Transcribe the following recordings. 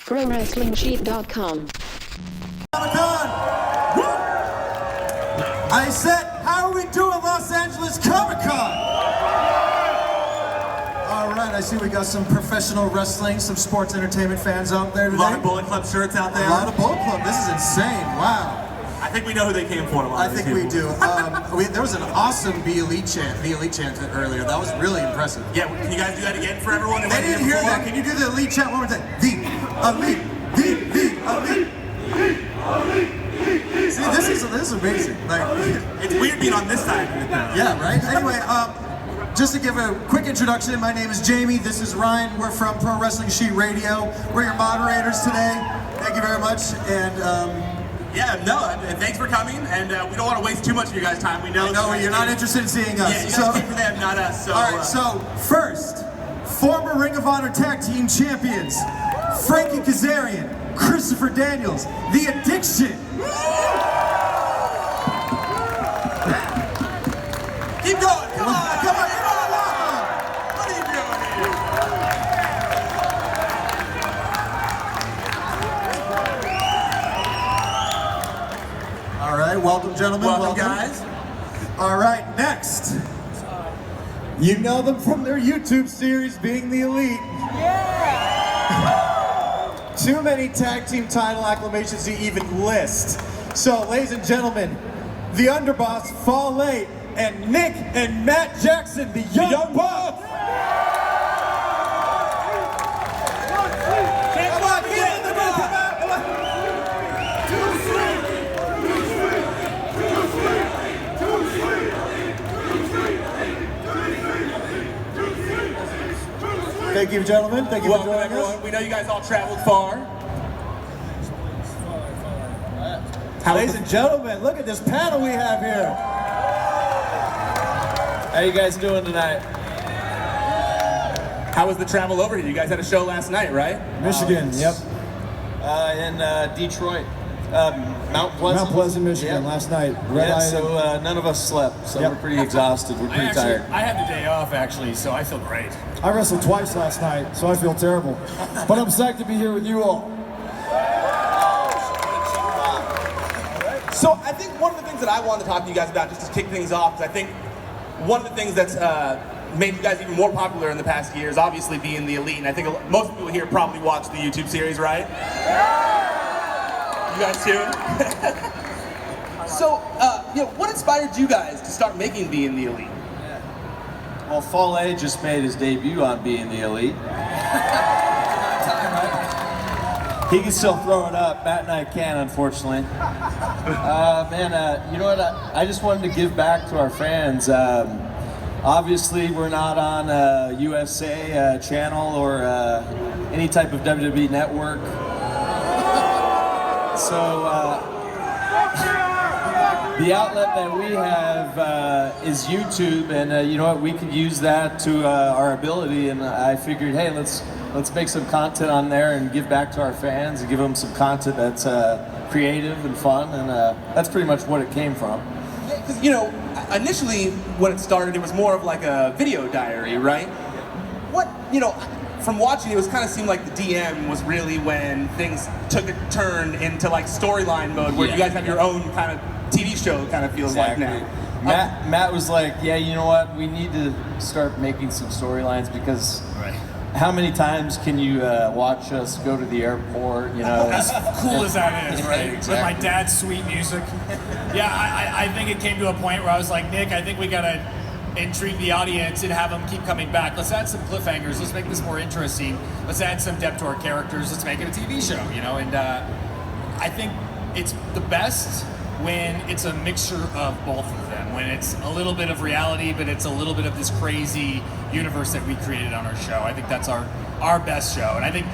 ProWrestlingSheet.com. I said, how are we doing Los Angeles Comic-Con? All right, I see we got some professional wrestling, some sports entertainment fans out there today. A lot of Bullet Club shirts out there. A lot of Bullet Club. This is insane. Wow. I think we know who they came for. I think we do. There was an awesome Be Elite chant earlier. That was really impressive. Yeah, can you guys do that again for everyone? They didn't hear that. Can you do the Elite chant one more time? The Elite, the Elite. See, this is amazing. Like, it's weird being on this side of it though. Yeah, right? Anyway, just to give a quick introduction, my name is Jamie, this is Ryan, we're from Pro Wrestling Sheet Radio. We're your moderators today. Thank you very much. And thanks for coming, and we don't want to waste too much of your guys' time. We know you're not interested in seeing us. Yeah, you guys came for them, not us. So, all right, so first, former Ring of Honor Tag Team Champions, Frankie Kazarian, Christopher Daniels, The Addiction. Keep going, come on! Come on! What are you doing here? All right, welcome gentlemen. Welcome guys. All right, next. You know them from their YouTube series, Being the Elite. Yeah! Too many tag team title acclamations to even list. So, ladies and gentlemen, the underboss, Fale, and Nick and Matt Jackson, the Young Bucks. Come on, get in the room, come on, come on. Too sweet. Thank you, gentlemen. Thank you for joining us. Everyone. We know you guys all traveled far. Ladies and gentlemen, look at this panel we have here. How you guys doing tonight? How was the travel over here? You guys had a show last night, right? Michigan, yep. In Detroit. Mount Pleasant. Mount Pleasant, Michigan, last night. So none of us slept, so we're pretty exhausted. We're pretty tired. I had the day off, actually, so I feel great. I wrestled twice last night, so I feel terrible. But I'm psyched to be here with you all. So I think one of the things that I wanted to talk to you guys about, just to kick things off, is I think one of the things that's made you guys even more popular in the past years, obviously being the Elite, and I think most people here probably watch the YouTube series, right? You guys too? So, what inspired you guys to start making Being the Elite? Well, Fale just made his debut on Being the Elite. He can still throw it up. Matt and I can't, unfortunately. You know what? I just wanted to give back to our fans. Obviously, we're not on USA channel or any type of WWE network. So the outlet that we have is YouTube, and you know what? We could use that to our ability. And I figured, hey, let's make some content on there and give back to our fans and give them some content that's creative and fun, and that's pretty much what it came from. Yeah, because initially when it started, it was more of like a video diary, right? From watching, it was kind of seemed like the DM was really when things took a turn into like storyline mode, where you guys have your own kind of TV show. Kind of feels like now. Matt was like, yeah, you know what? We need to start making some storylines because. Right. How many times can you watch us go to the airport, As cool as that is, right? Exactly. With my dad's sweet music. Yeah, I think it came to a point where I was like, Nick, I think we gotta intrigue the audience and have them keep coming back. Let's add some cliffhangers. Let's make this more interesting. Let's add some depth to our characters. Let's make it a TV show, And I think it's the best when it's a mixture of both of them. When it's a little bit of reality, but it's a little bit of this crazy universe that we created on our show. I think that's our best show. And I think,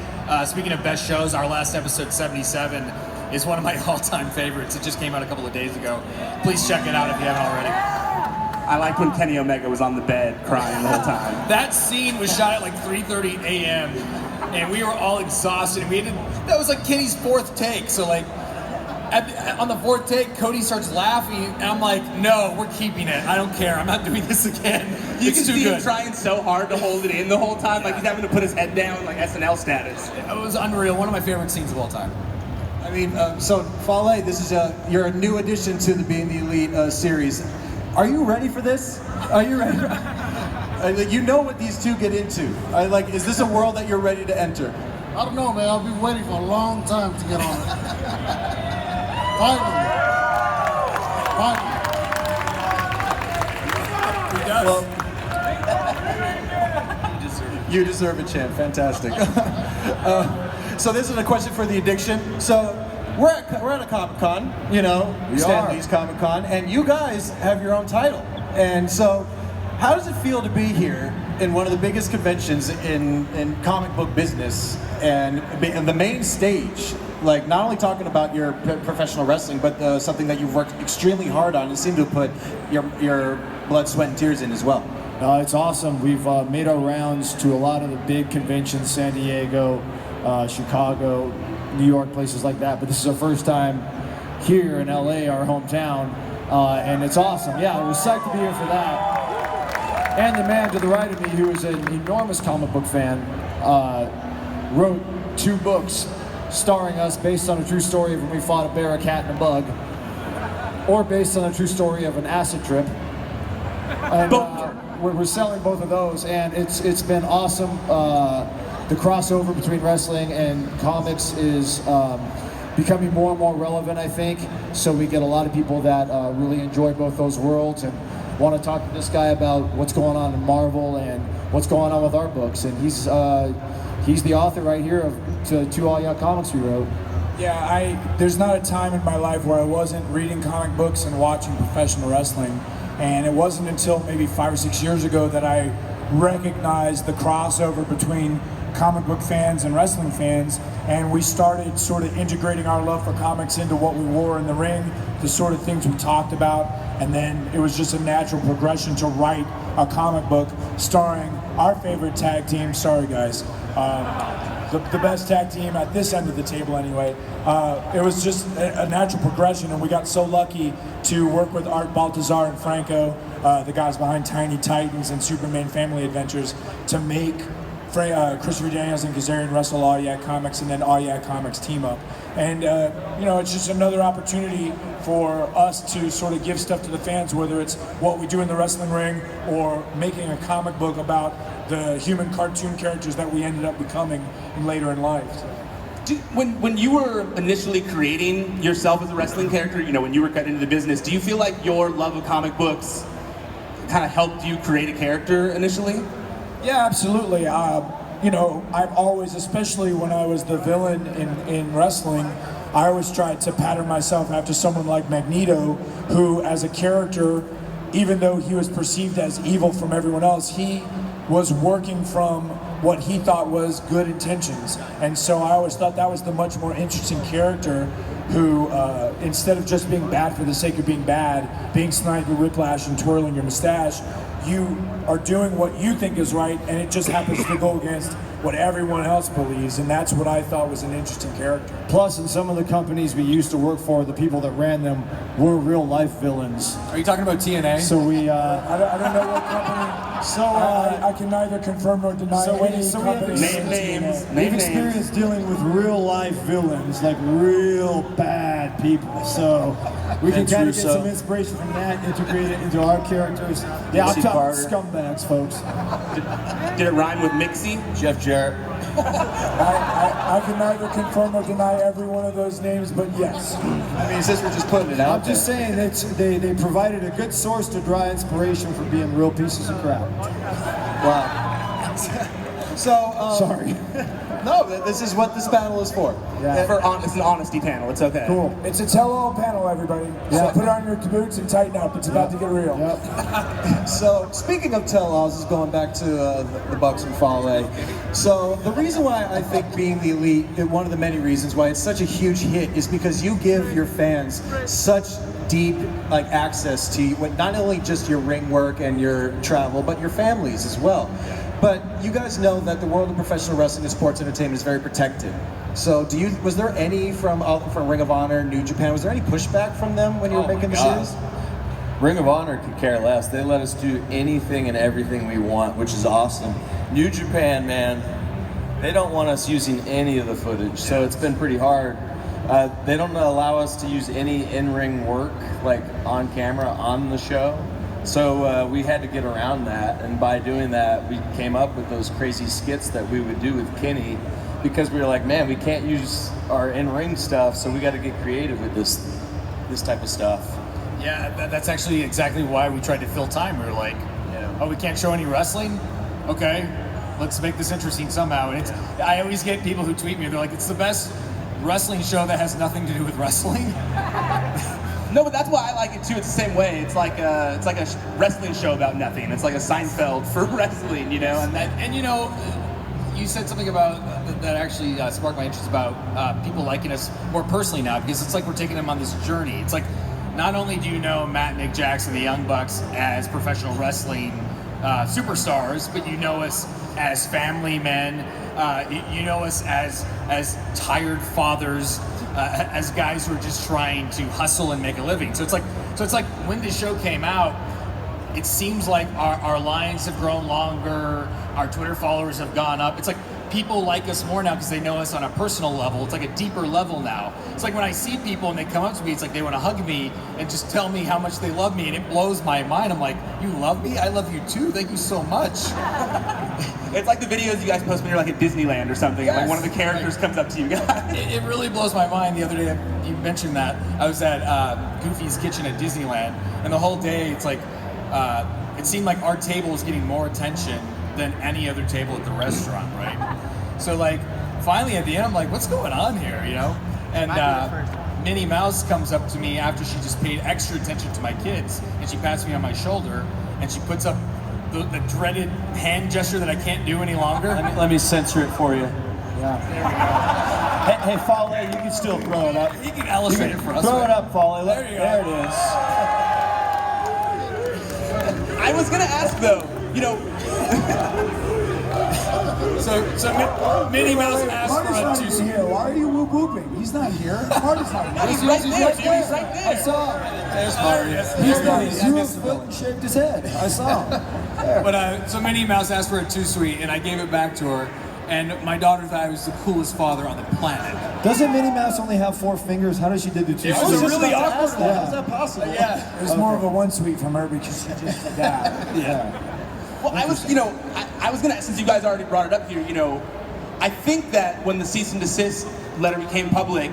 speaking of best shows, our last episode, 77, is one of my all-time favorites. It just came out a couple of days ago. Please check it out if you haven't already. I liked when Kenny Omega was on the bed crying the whole time. That scene was shot at like 3:30 a.m. and we were all exhausted. That was like Kenny's fourth take, so like on the fourth take, Cody starts laughing, and I'm like, no, we're keeping it. I don't care. I'm not doing this again. You It's can too see good. him trying so hard to hold it in the whole time, like he's having to put his head down, like SNL status. It was unreal. One of my favorite scenes of all time. I mean, so Fale, this is you're a new addition to the Being the Elite series. Are you ready for this? Are you ready? Like, you know what these two get into. Like, is this a world that you're ready to enter? I don't know, man. I've been waiting for a long time to get on it. Finally. Well, you deserve it, champ. Fantastic. So this is a question for the addiction. So we're at a Comic-Con, you know, Stan Lee's Comic-Con, and you guys have your own title. And so, how does it feel to be here in one of the biggest conventions in comic book business and the main stage? Like, not only talking about your professional wrestling, but something that you've worked extremely hard on and seem to have put your blood, sweat, and tears in as well. It's awesome. We've made our rounds to a lot of the big conventions, San Diego, Chicago, New York, places like that. But this is our first time here in LA, our hometown, and it's awesome. Yeah, we're psyched to be here for that. And the man to the right of me, who is an enormous comic book fan, wrote 2 books starring us based on a true story of when we fought a bear, a cat, and a bug, or based on a true story of an acid trip. And we're selling both of those, and it's been awesome. The crossover between wrestling and comics is becoming more and more relevant, I think. So we get a lot of people that really enjoy both those worlds and want to talk to this guy about what's going on in Marvel and what's going on with our books. And he's the author right here of two All Yacht comics we wrote. Yeah, there's not a time in my life where I wasn't reading comic books and watching professional wrestling. And it wasn't until maybe 5 or 6 years ago that I recognized the crossover between comic book fans and wrestling fans, and we started sort of integrating our love for comics into what we wore in the ring, the sort of things we talked about, and then it was just a natural progression to write a comic book starring our favorite tag team. Sorry guys, the best tag team at this end of the table anyway. It was just a natural progression, and we got so lucky to work with Art Baltazar and Franco, the guys behind Tiny Titans and Superman Family Adventures, to make Christopher Daniels and Kazarian wrestle All Yacht Comics, and then All Yacht Comics team up. And you know, it's just another opportunity for us to sort of give stuff to the fans, whether it's what we do in the wrestling ring or making a comic book about the human cartoon characters that we ended up becoming later in life. When you were initially creating yourself as a wrestling character, you know, when you were cut into the business, do you feel like your love of comic books kind of helped you create a character initially? Yeah, absolutely. You know, I've always, especially when I was the villain in wrestling, I always tried to pattern myself after someone like Magneto, who as a character, even though he was perceived as evil from everyone else, he was working from what he thought was good intentions. And so I always thought that was the much more interesting character who, instead of just being bad for the sake of being bad, being Sniper Whiplash and twirling your mustache, you are doing what you think is right, and it just happens to go against what everyone else believes, and that's what I thought was an interesting character. Plus, in some of the companies we used to work for, the people that ran them were real-life villains. Are you talking about TNA? So we, I don't know what company. So I can neither confirm nor deny any company. Name names. We've experienced dealing with real-life villains, like real bad people. So we can kind of get some inspiration from that, integrate it into our characters. Yeah, I'm talking scumbags, folks. Did it rhyme with Mixie? Jeff Jarrett. I can neither confirm or deny every one of those names, but yes. I mean, since we're just putting it out I'm just saying that they provided a good source to draw inspiration for being real pieces of crap. Wow. So, Sorry. no, this is what this battle is for. Yeah. It's an honesty panel. It's okay. Cool. It's a tell-all panel, everybody. So put on your boots and tighten up. It's about to get real. Yep. So, speaking of tell-alls, is going back to the Bucks and Fale. So, the reason why I think Being the Elite, one of the many reasons why it's such a huge hit, is because you give your fans such deep access to not only just your ring work and your travel, but your families as well. But you guys know that the world of professional wrestling and sports entertainment is very protected. So was there any from Ring of Honor, New Japan, was there any pushback from them when you were making the series? Ring of Honor could care less. They let us do anything and everything we want, which is awesome. New Japan, man, they don't want us using any of the footage, so it's been pretty hard. They don't allow us to use any in-ring work, like on camera, on the show. So we had to get around that, and by doing that, we came up with those crazy skits that we would do with Kenny, because we were like, man, we can't use our in-ring stuff, so we got to get creative with this type of stuff. Yeah, that's actually exactly why we tried to fill time. We were like, oh, we can't show any wrestling? Okay, let's make this interesting somehow. And I always get people who tweet me, they're like, it's the best wrestling show that has nothing to do with wrestling. No, but that's why I like it too. It's the same way. It's like a wrestling show about nothing. It's like a Seinfeld for wrestling, you know. And you know, you said something about that actually sparked my interest about people liking us more personally now, because it's like we're taking them on this journey. It's like not only do you know Matt and Nick Jackson, the Young Bucks, as professional wrestling superstars, but you know us as family men. You know us as tired fathers, as guys who are just trying to hustle and make a living. So it's like when this show came out, it seems like our lines have grown longer, our Twitter followers have gone up. It's like people like us more now because they know us on a personal level. It's like a deeper level now. It's like when I see people and they come up to me, it's like they want to hug me and just tell me how much they love me, and it blows my mind. I'm like, you love me? I love you too. Thank you so much. It's like the videos you guys post when you're like at Disneyland or something, and like one of the characters comes up to you guys. It really blows my mind. The other day, you mentioned that, I was at Goofy's Kitchen at Disneyland, and the whole day, it's like, it seemed like our table was getting more attention than any other table at the restaurant, right? So like, finally at the end, I'm like, what's going on here, you know? And Minnie Mouse comes up to me after she just paid extra attention to my kids, and she pats me on my shoulder, and she puts up the dreaded hand gesture that I can't do any longer. Let me censor it for you. Yeah. There we go. Hey, Fale, you can still throw it up. You can illustrate it for us. Throw it up, Fale. There you go. There it is. I was gonna ask though, you know. So Minnie Mouse asked for Marty's a not two. even here. Why are you whooping? He's not here. Marty's not here. He's right there, dude. He's right there. I saw him. There's Marty. He's not. He threw his foot and shaved his head. I saw him. But so Minnie Mouse asked for a 2-sweet, and I gave it back to her. And my daughter thought I was the coolest father on the planet. Doesn't Minnie Mouse only have 4 fingers? How does she do the 2? It was a really awkward one. How is that possible? Yeah. It was more of a 1-sweet from her because she just died. Yeah. Well, I was gonna, since you guys already brought it up here, you know, I think that when the cease and desist letter became public,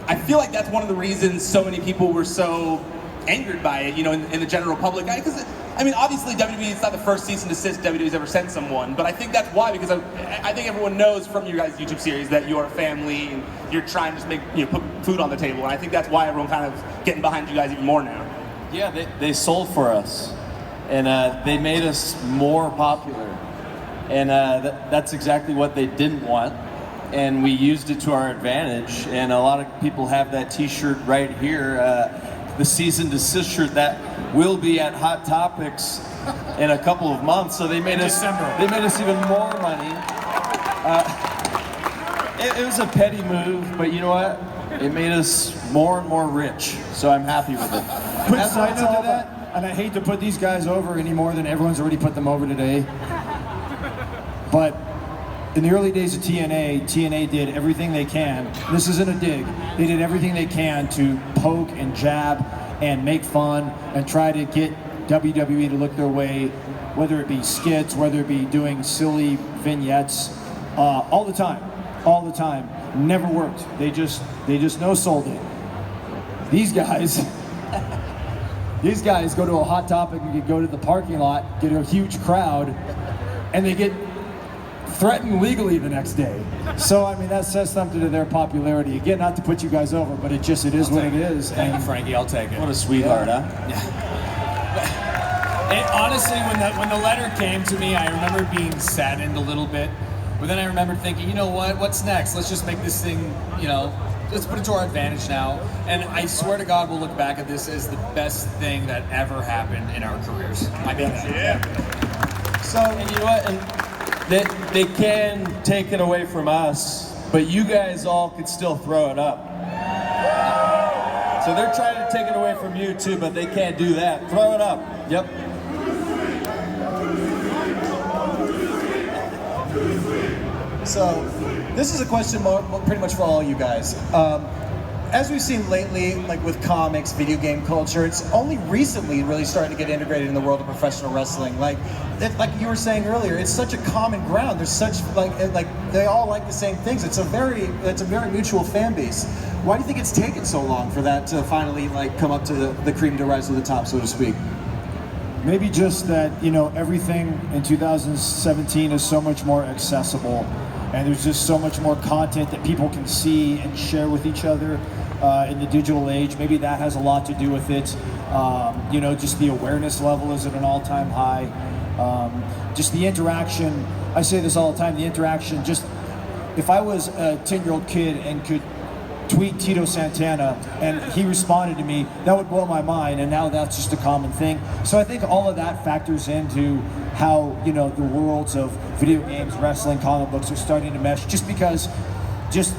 I feel like that's one of the reasons so many people were so angered by it, you know, in the general public. Because, I mean, obviously WWE, it's not the first cease and desist WWE's ever sent someone, but I think that's why, because I think everyone knows from your guys' YouTube series that you're a family and you're trying to just make, you know, put food on the table, and I think that's why everyone kind of getting behind you guys even more now. Yeah, they sold for us, and they made us more popular, and that's exactly what they didn't want, and we used it to our advantage. And a lot of people have that T-shirt right here, the cease and desist shirt that will be at Hot Topics in a couple of months. So they made us even more money. It was a petty move, but you know what? It made us more and more rich. So I'm happy with it. Quick side note to that, and I hate to put these guys over any more than everyone's already put them over today, but in the early days of TNA did everything they can. This isn't a dig. They did everything they can to poke and jab and make fun and try to get WWE to look their way, whether it be skits, whether it be doing silly vignettes, all the time. Never worked. They just no-sold it. These guys go to a Hot Topic and go to the parking lot, get a huge crowd, and they get threatened legally the next day. So I mean, that says something to their popularity. Again, not to put you guys over, but it is what it is. Thank you, Frankie. I'll take it. What a sweetheart, huh? Honestly, when the letter came to me, I remember being saddened a little bit. But then I remember thinking, you know what? What's next? Let's just make this thing, you know, let's put it to our advantage now. And I swear to God, we'll look back at this as the best thing that ever happened in our careers. I mean that. Yeah. So, and you know what? And they can take it away from us, but you guys all could still throw it up. So they're trying to take it away from you too, but they can't do that. Throw it up. Yep. So, this is a question pretty much for all you guys. As we've seen lately, like with comics, video game culture, it's only recently really starting to get integrated in the world of professional wrestling. Like you were saying earlier, it's such a common ground. There's such like they all like the same things. It's a very mutual fan base. Why do you think it's taken so long for that to finally like come up to the cream to rise to the top, so to speak? Maybe just that, you know, everything in 2017 is so much more accessible, and there's just so much more content that people can see and share with each other in the digital age. Maybe that has a lot to do with it. You know, just the awareness level is at an all-time high. Just the interaction, I say this all the time, the interaction, just if I was a 10-year-old kid and could tweet Tito Santana and he responded to me, that would blow my mind, and now that's just a common thing. So I think all of that factors into how, you know, the worlds of video games, wrestling, comic books are starting to mesh, just because just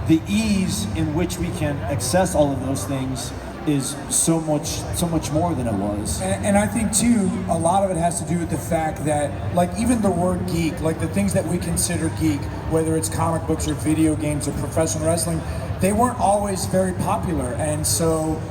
the ease in which we can access all of those things is so much more than it was. And I think too, a lot of it has to do with the fact that, like, even the word geek, like the things that we consider geek, whether it's comic books or video games or professional wrestling, they weren't always very popular. And so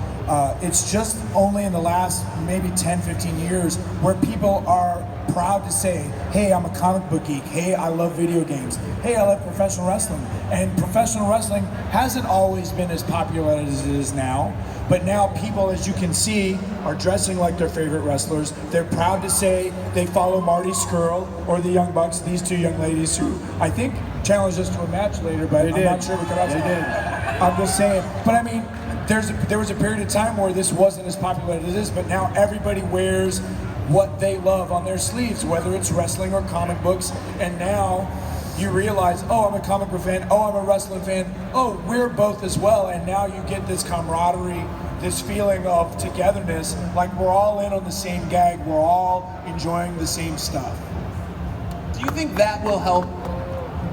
it's just only in the last maybe 10, 15 years where people are proud to say, hey, I'm a comic book geek. Hey, I love video games. Hey, I love professional wrestling. And professional wrestling hasn't always been as popular as it is now. But now people, as you can see, are dressing like their favorite wrestlers. They're proud to say they follow Marty Scurll or the Young Bucks, these two young ladies who I think challenged us to a match later, but I'm not sure we could actually. They did. I'm just saying. But I mean, there was a period of time where this wasn't as popular as it is, but now everybody wears what they love on their sleeves, whether it's wrestling or comic books. And now you realize, oh, I'm a comic book fan, oh, I'm a wrestling fan, oh, we're both as well. And now you get this camaraderie, this feeling of togetherness, like we're all in on the same gag, we're all enjoying the same stuff. Do you think that will help?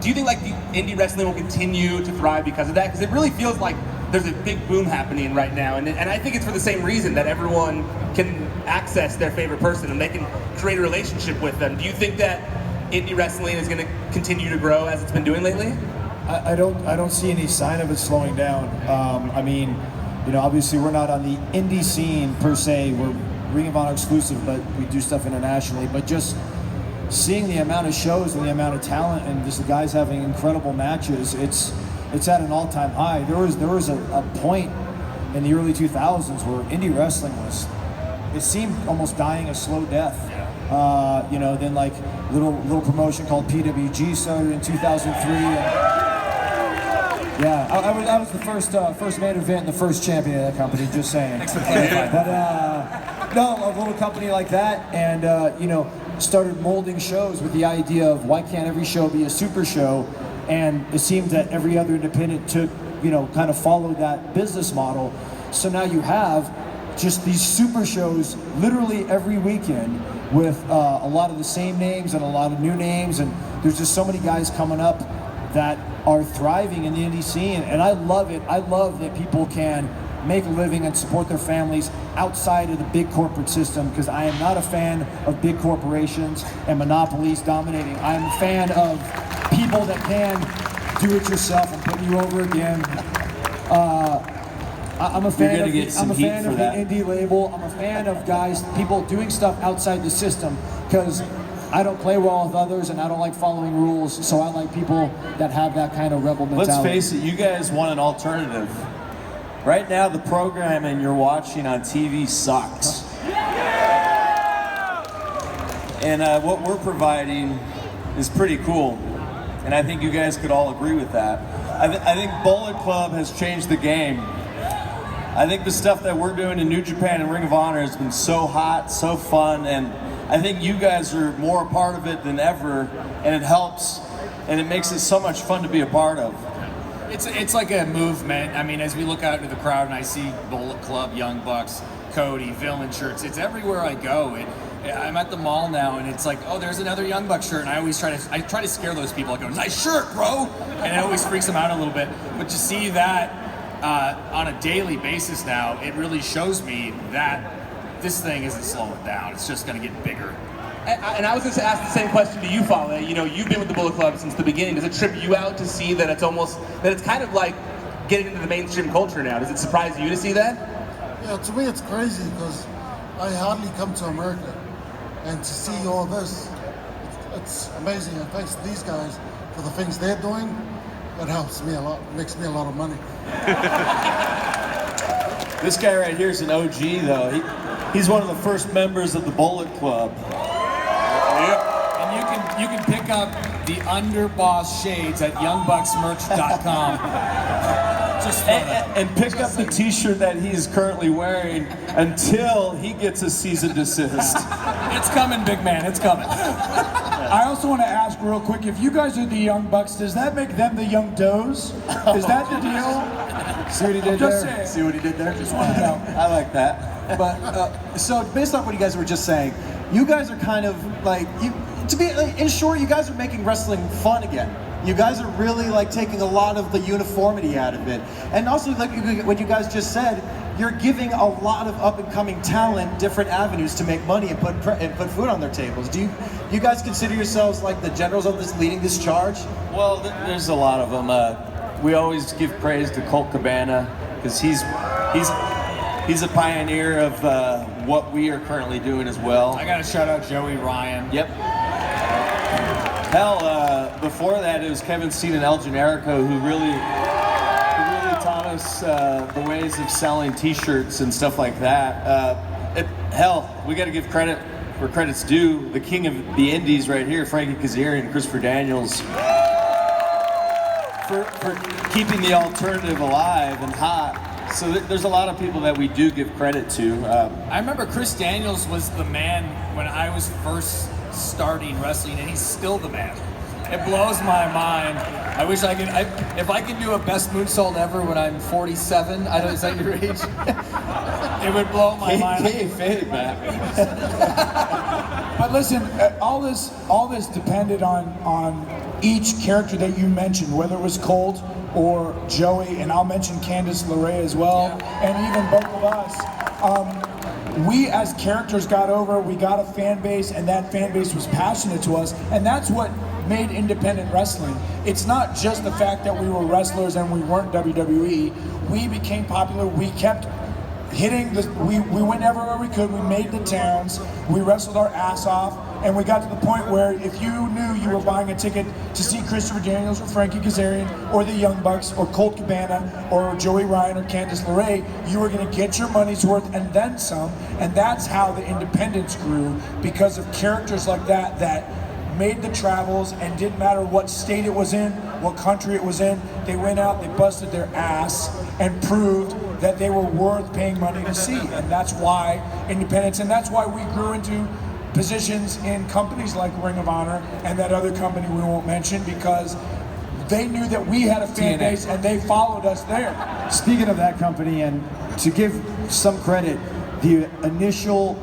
Do you think like the indie wrestling will continue to thrive because of that? Because it really feels like there's a big boom happening right now, and I think it's for the same reason that everyone can access their favorite person and they can create a relationship with them. Do you think that indie wrestling is going to continue to grow as it's been doing lately? I don't see any sign of it slowing down. I mean, you know, obviously we're not on the indie scene per se. We're Ring of Honor exclusive, but we do stuff internationally. But just seeing the amount of shows and the amount of talent and just the guys having incredible matches, it's at an all-time high. There was a point in the early 2000s where indie wrestling it seemed almost dying a slow death. You know, then like little promotion called PWG started in 2003. Yeah, I was the first main event and the first champion of that company, just saying. But no, a little company like that, and you know, started molding shows with the idea of why can't every show be a super show, and it seemed that every other independent took, you know, kind of followed that business model. So now you have just these super shows literally every weekend with a lot of the same names and a lot of new names, and there's just so many guys coming up that are thriving in the indie scene, and I love it. I love that people can make a living and support their families outside of the big corporate system, because I am not a fan of big corporations and monopolies dominating. I am a fan of people that can do it yourself and put you over again. I'm a fan of the indie label. I'm a fan of guys, people doing stuff outside the system, because I don't play well with others and I don't like following rules, so I like people that have that kind of rebel mentality. Let's face it, you guys want an alternative. Right now, the programming you're watching on TV sucks. And what we're providing is pretty cool. And I think you guys could all agree with that. I think Bullet Club has changed the game. I think the stuff that we're doing in New Japan and Ring of Honor has been so hot, so fun, and I think you guys are more a part of it than ever, and it helps, and it makes it so much fun to be a part of. It's like a movement. I mean, as we look out into the crowd and I see Bullet Club, Young Bucks, Cody, villain shirts, it's everywhere I go. Yeah, I'm at the mall now, and it's like, oh, there's another Young Buck shirt, and I try to scare those people. I go, nice shirt, bro, and it always freaks them out a little bit. But to see that on a daily basis now, it really shows me that this thing isn't slowing down. It's just going to get bigger. And I was going to ask the same question to you, Fale. You know, you've been with the Bullet Club since the beginning. Does it trip you out to see that it's kind of like getting into the mainstream culture now? Does it surprise you to see that? Yeah, to me it's crazy because I hardly come to America, and to see all this, it's amazing. And thanks to these guys for the things they're doing, it helps me a lot, makes me a lot of money. This guy right here is an OG though. He's one of the first members of the Bullet Club. And you can pick up the Underboss shades at youngbucksmerch.com. And pick up the t-shirt that he is currently wearing until he gets a cease and desist. It's coming, big man, it's coming. I also want to ask real quick, if you guys are the Young Bucks, does that make them the Young Does? Is that the deal? See what he did Just there? saying. See what he did there? Just want to know. I like that. But so based on what you guys were just saying, you guys are kind of like in short, you guys are making wrestling fun again. You guys are really like taking a lot of the uniformity out of it, and also like what you guys just said, you're giving a lot of up and coming talent different avenues to make money and put food on their tables. Do you guys consider yourselves like the generals of this, leading this charge? Well, there's a lot of them. We always give praise to Colt Cabana because he's a pioneer of what we are currently doing as well. I gotta shout out Joey Ryan. Yep. Hell, before that it was Kevin Steen and El Generico who really taught us the ways of selling T-shirts and stuff like that. Hell, we got to give credit where credit's due. The king of the indies right here, Frankie Kazarian and Christopher Daniels, for keeping the alternative alive and hot. So there's a lot of people that we do give credit to. I remember Chris Daniels was the man when I was first starting wrestling, and he's still the man. It blows my mind. I wish I could. If I could do a best moonsault ever when I'm 47, I don't. Is that your age? It would blow my mind. Fade, man. But listen, all this depended on each character that you mentioned, whether it was Colt or Joey, and I'll mention Candice LeRae as well, and even both of us. We as characters got over, we got a fan base, and that fan base was passionate to us, and that's what made independent wrestling. It's not just the fact that we were wrestlers and we weren't WWE. We became popular, we kept hitting we went everywhere we could, we made the towns, we wrestled our ass off, and we got to the point where if you knew you were buying a ticket to see Christopher Daniels or Frankie Kazarian or the Young Bucks or Colt Cabana or Joey Ryan or Candice LeRae, you were going to get your money's worth and then some, and that's how the independents grew, because of characters like that made the travels, and didn't matter what state it was in, what country it was in, they went out, they busted their ass and proved that they were worth paying money to see. And that's why independence, and that's why we grew into positions in companies like Ring of Honor and that other company we won't mention, because they knew that we had a fan base and they followed us there. Speaking of that company, and to give some credit, the initial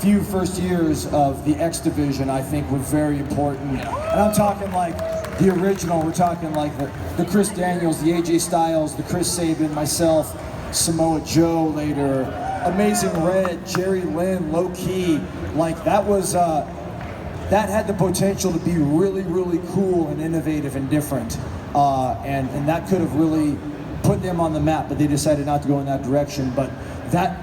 few first years of the X Division, I think, were very important. And I'm talking like the original, we're talking like the Chris Daniels, the AJ Styles, the Chris Sabin, myself, Samoa Joe later, Amazing Red, Jerry Lynn, Low Key. Like that was, that had the potential to be really, really cool and innovative and different. And that could have really put them on the map, but they decided not to go in that direction. But that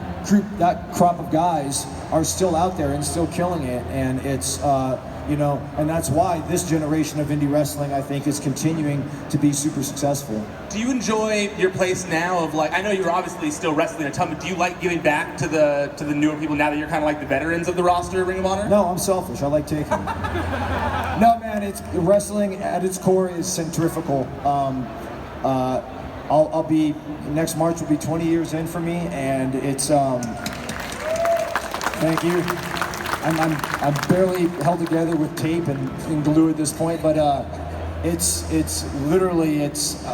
crop of guys are still out there and still killing it, and it's and that's why this generation of indie wrestling, I think, is continuing to be super successful. Do you enjoy your place now of like, I know you're obviously still wrestling a ton, but do you like giving back to the newer people now that you're kind of like the veterans of the roster of Ring of Honor? No, I'm selfish. I like taking. No, man, it's wrestling at its core is centrifugal. I'll be, next March will be 20 years in for me, and it's thank you. I'm barely held together with tape and glue at this point, but it's literally it's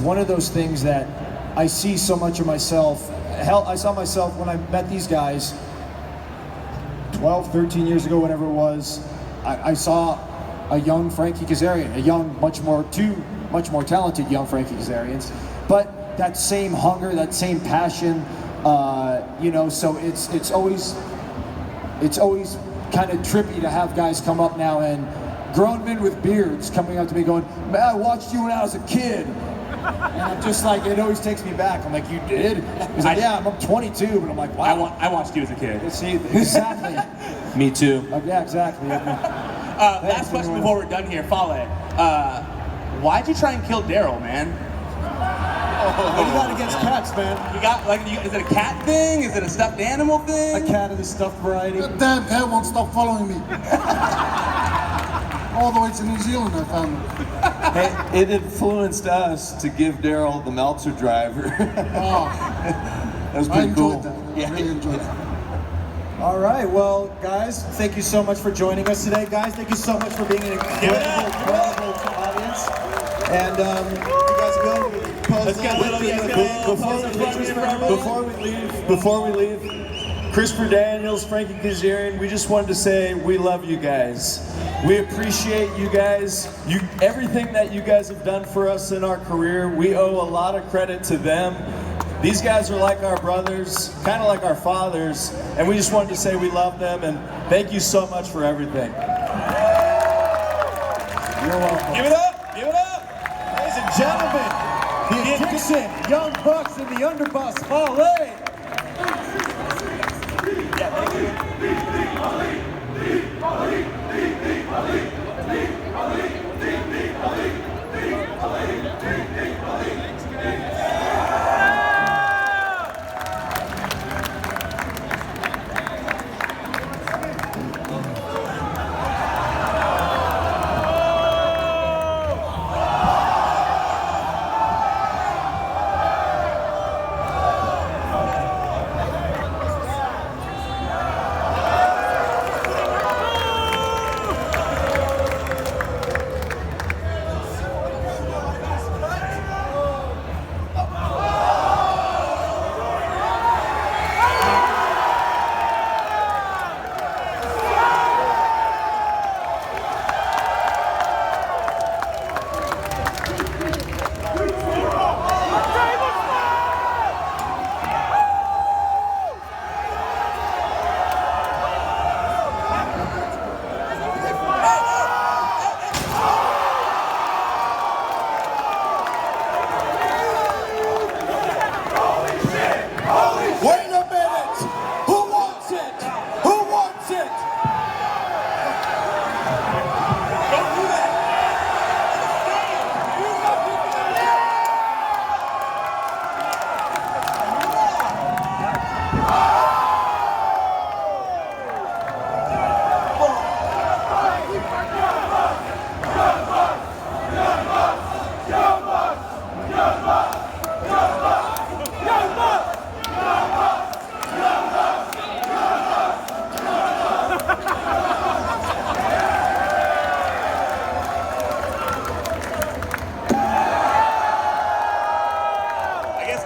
one of those things that I see so much of myself. Hell, I saw myself when I met these guys 12, 13 years ago, whenever it was, I saw a young Frankie Kazarian, a young, much more talented young Frankie Kazarians, but that same hunger, that same passion, you know, so it's always kind of trippy to have guys come up now, and grown men with beards coming up to me going, "Man, I watched you when I was a kid." And I'm just like, it always takes me back. I'm like, "You did?" He's like, "Yeah, I'm 22," but I'm like, "Wow." I watched you as a kid. See, exactly. Me too. Yeah, exactly. Last question before we're done here, Fale. Why'd you try and kill Daryl, man? What do you got against cats, man? You got is it a cat thing? Is it a stuffed animal thing? A cat of the stuffed variety. That damn cat won't stop following me. All the way to New Zealand, I found it. Hey, it influenced us to give Daryl the Meltzer driver. Oh, That was I pretty cool. enjoyed that. I really enjoyed it. All right, well, guys, thank you so much for joining us today. Guys, thank you so much for being an incredible audience. And you guys go. Let's go. Before we leave, Christopher Daniels, Frankie Kazarian, we just wanted to say we love you guys. We appreciate you guys. Everything that you guys have done for us in our career, we owe a lot of credit to them. These guys are like our brothers, kind of like our fathers, and we just wanted to say we love them and thank you so much for everything. You're welcome. Give it up! Give it up! Ladies and gentlemen, the Addiction, Young Bucks, and the Underboss, Fale.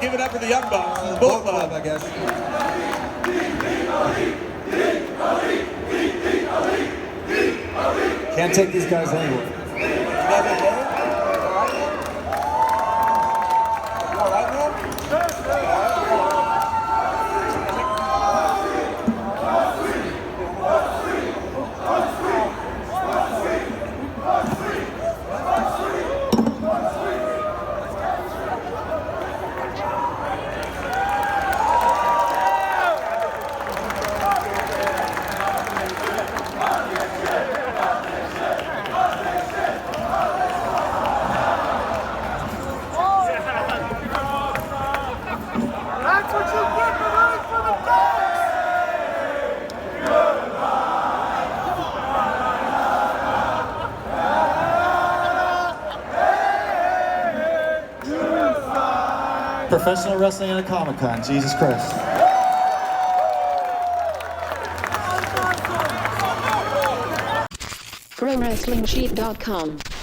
Give it up for the Young Bucks, the Bull Club, I guess. Can't take these guys anywhere. Professional wrestling at a Comic-Con, Jesus Christ. ProWrestlingSheet.com